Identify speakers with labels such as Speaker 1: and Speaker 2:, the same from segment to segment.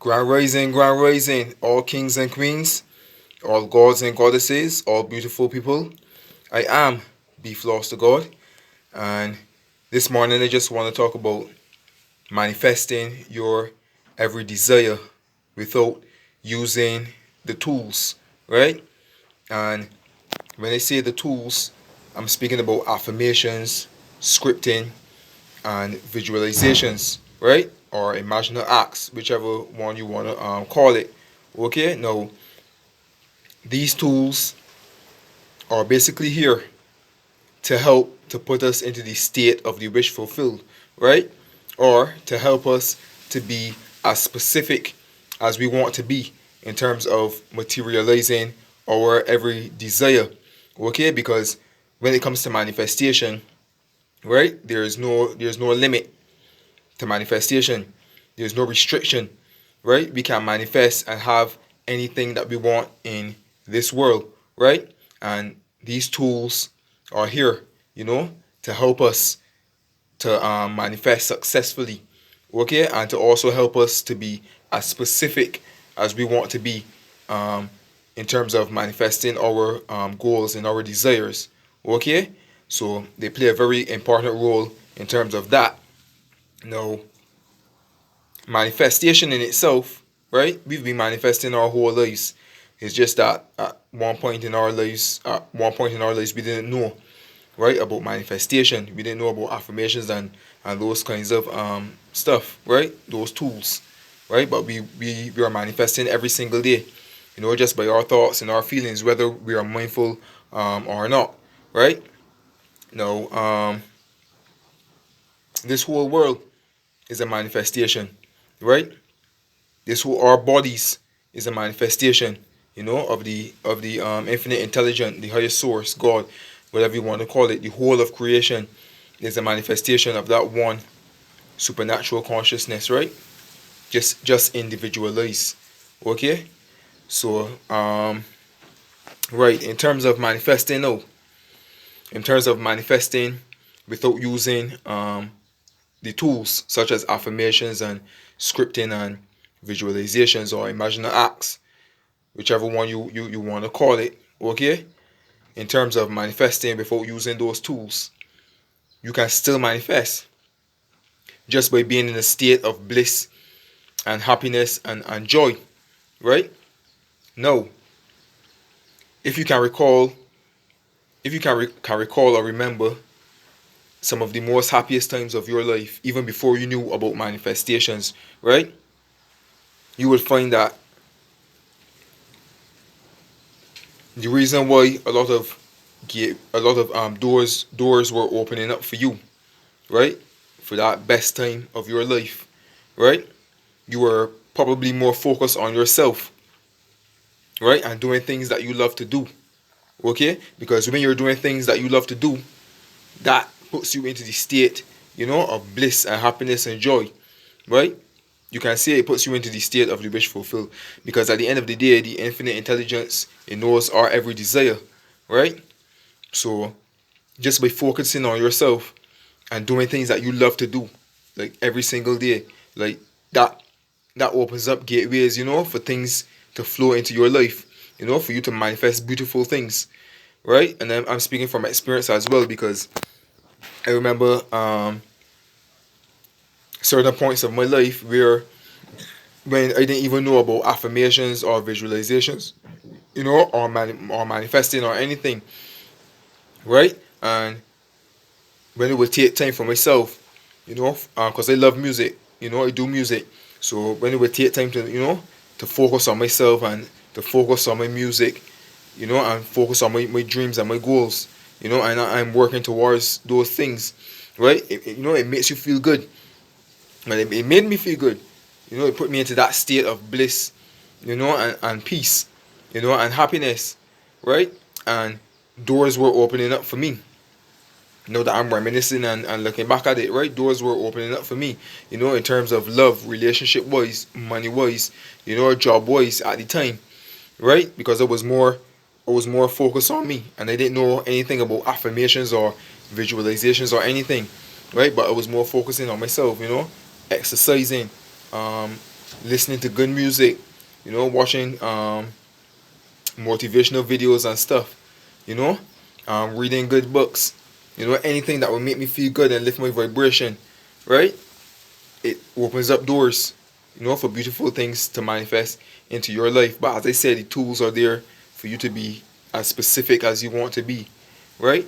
Speaker 1: Grand rising, all kings and queens, all gods and goddesses, all beautiful people. I am Beef Lost to God, and this morning I just want to talk about manifesting your every desire without using the tools, right? And when I say the tools, I'm speaking about affirmations, scripting, and visualizations, right? Or imaginal acts, whichever one you want to call it. Okay, now these tools are basically here to help to put us into the state of the wish fulfilled, right? Or to help us to be as specific as we want to be in terms of materializing our every desire. Okay, because when it comes to manifestation, right, there's no limit to manifestation. There's no restriction, right? We can manifest and have anything that we want in this world, right? And these tools are here, to help us to manifest successfully, okay? And to also help us to be as specific as we want to be um, in terms of manifesting our goals and our desires, okay? So they play a very important role in terms of that. Now, manifestation in itself, right? We've been manifesting our whole lives. It's just that at one point in our lives, we didn't know, right, about manifestation. We didn't know about affirmations and those kinds of stuff, right? Those tools, right? But we are manifesting every single day, just by our thoughts and our feelings, whether we are mindful or not, right? Now, this whole world is a manifestation, right? This whole our bodies is a manifestation, of the infinite intelligence, the highest source, God, whatever you want to call it. The whole of creation is a manifestation of that one supernatural consciousness, right? Just individualized. Okay? So right, in terms of manifesting without using the tools such as affirmations and scripting and visualizations or imaginal acts, whichever one you want to call it, okay? In terms of manifesting without using those tools, you can still manifest just by being in a state of bliss and happiness and joy, right? Now, if you can recall, can recall or remember some of the most happiest times of your life, even before you knew about manifestations, right? You would find that the reason why a lot of doors were opening up for you, right? For that best time of your life, right? You were probably more focused on yourself, right? And doing things that you love to do, okay? Because when you're doing things that you love to do, that puts you into the state, of bliss and happiness and joy, right? You can say it puts you into the state of the wish fulfilled, because at the end of the day, the infinite intelligence, it knows our every desire, right? So just by focusing on yourself and doing things that you love to do, like every single day, like that that opens up gateways, for things to flow into your life, for you to manifest beautiful things, right? And then I'm speaking from experience as well, because I remember certain points of my life where when I didn't even know about affirmations or visualizations, or manifesting or anything, right? And when it would take time for myself, because I love music, I do music. So when it would take time to focus on myself and to focus on my music, and focus on my dreams and my goals, and I'm working towards those things, right? It makes you feel good. And it made me feel good. It put me into that state of bliss, and peace, and happiness, right? And doors were opening up for me. That I'm reminiscing and looking back at it, right? Doors were opening up for me, in terms of love, relationship wise, money wise, job wise at the time, right? Because I was more focused on me, and I didn't know anything about affirmations or visualizations or anything, right? But I was more focusing on myself, exercising, um, listening to good music, watching motivational videos and stuff, you know, reading good books, anything that will make me feel good and lift my vibration, right? It opens up doors, for beautiful things to manifest into your life. But as I said, the tools are there for you to be as specific as you want to be, right?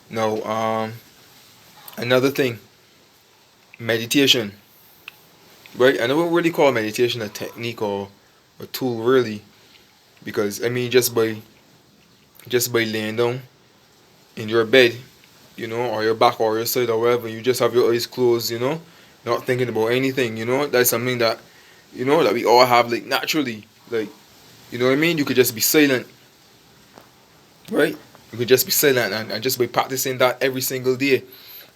Speaker 1: Now, another thing, meditation, right? I don't really call meditation a technique or a tool, really, because I mean, just by laying down in your bed, or your back or your side or wherever, you just have your eyes closed, not thinking about anything, that's something that, that we all have, like, naturally, like, you know what I mean? You could just be silent, right? You could just be silent, and just by practicing that every single day,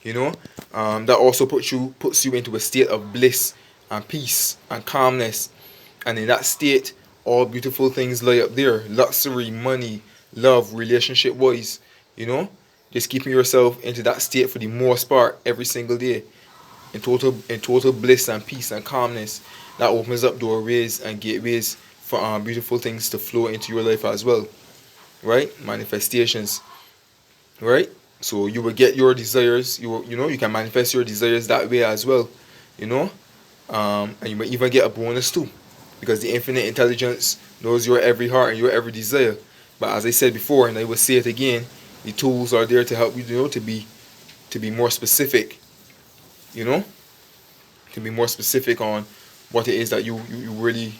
Speaker 1: that also puts you into a state of bliss and peace and calmness. And in that state, all beautiful things lie up there: luxury, money, love, relationship wise, you know just keeping yourself into that state for the most part every single day, in total bliss and peace and calmness. That opens up doorways and gateways for beautiful things to flow into your life as well, right? Manifestations, right? So you will get your desires. You can manifest your desires that way as well, you know and you might even get a bonus too, because the infinite intelligence knows your every heart and your every desire. But as I said before, and I will say it again, the tools are there to help you, to be more specific, you know to be more specific on what it is that you really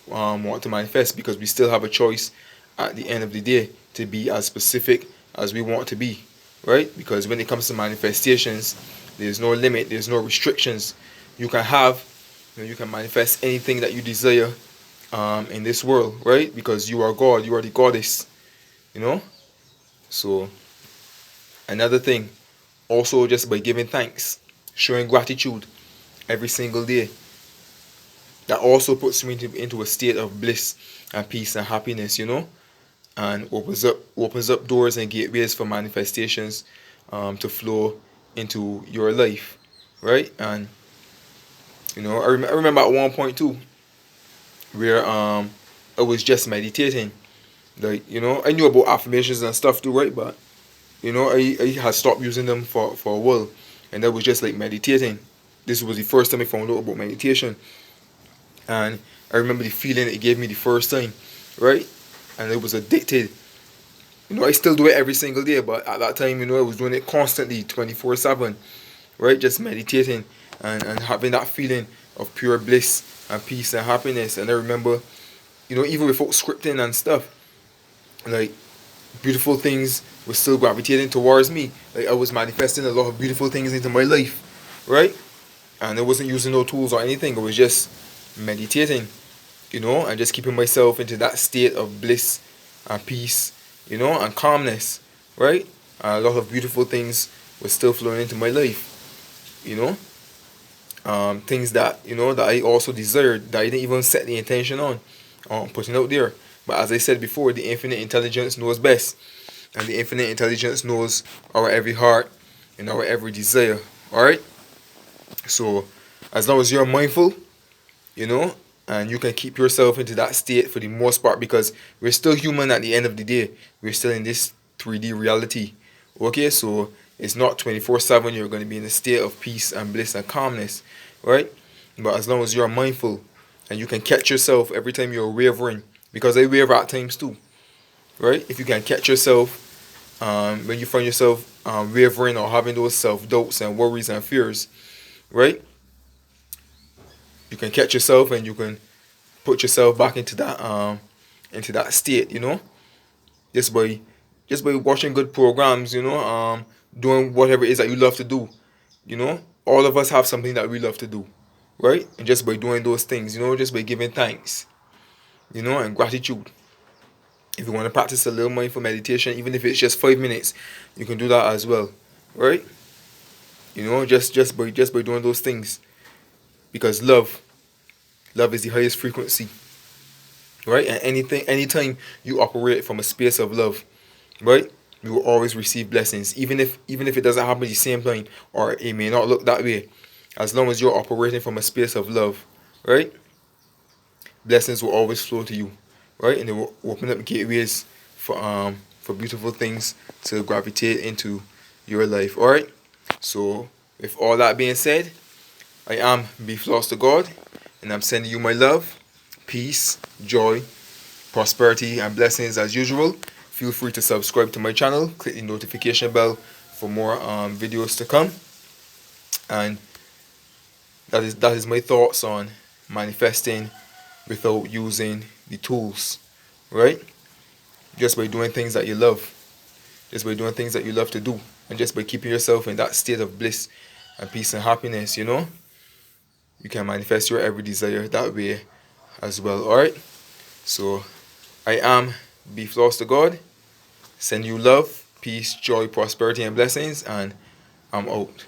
Speaker 1: want to manifest, because we still have a choice at the end of the day to be as specific as we want to be, right? Because when it comes to manifestations, there's no limit, there's no restrictions. You can manifest anything that you desire in this world, right? Because you are God, you are the goddess, you know. So another thing, also, just by giving thanks, showing gratitude every single day, that also puts me into a state of bliss and peace and happiness, and opens up doors and gateways for manifestations to flow into your life, right? And I remember at one point too, where I was just meditating. Like, I knew about affirmations and stuff too, right? But I had stopped using them for a while, and I was just like meditating. This was the first time I found out about meditation, and I remember the feeling it gave me the first time, right? And it was addicted. I still do it every single day, but at that time, I was doing it constantly, 24/7, right? Just meditating and having that feeling of pure bliss and peace and happiness. And I remember, even without scripting and stuff, like, beautiful things were still gravitating towards me. Like, I was manifesting a lot of beautiful things into my life, right? And I wasn't using no tools or anything. I was just meditating, and just keeping myself into that state of bliss and peace, and calmness, right? And a lot of beautiful things were still flowing into my life, things that I also desired, that I didn't even set the intention on putting out there. But as I said before, the infinite intelligence knows best, and the infinite intelligence knows our every heart and our every desire. All right. So as long as you're mindful, and you can keep yourself into that state for the most part, because we're still human at the end of the day. We're still in this 3D reality. Okay, so it's not 24/7. You're going to be in a state of peace and bliss and calmness, right? But as long as you're mindful and you can catch yourself every time you're wavering, because I waver at times too, right? If you can catch yourself when you find yourself wavering or having those self doubts and worries and fears, right? You can catch yourself and you can put yourself back into that state, just by watching good programs, doing whatever it is that you love to do, all of us have something that we love to do, right? And just by doing those things, just by giving thanks, and gratitude. If you want to practice a little mindful meditation, even if it's just 5 minutes, you can do that as well, right? Just by doing those things, because love is the highest frequency, right? And anytime you operate from a space of love, right, you will always receive blessings, even if it doesn't happen at the same time, or it may not look that way. As long as you're operating from a space of love, right? Blessings will always flow to you, right? And they will open up gateways for beautiful things to gravitate into your life. All right. So with all that being said, I am Be Floss to God, and I'm sending you my love, peace, joy, prosperity, and blessings as usual. Feel free to subscribe to my channel, click the notification bell for more videos to come. And that is my thoughts on manifesting without using the tools, right? Just by doing things that you love, just by doing things that you love to do, and just by keeping yourself in that state of bliss and peace and happiness, you can manifest your every desire that way as well. All right. So I am Be Floss to God. Send you love, peace, joy, prosperity, and blessings, and I'm out.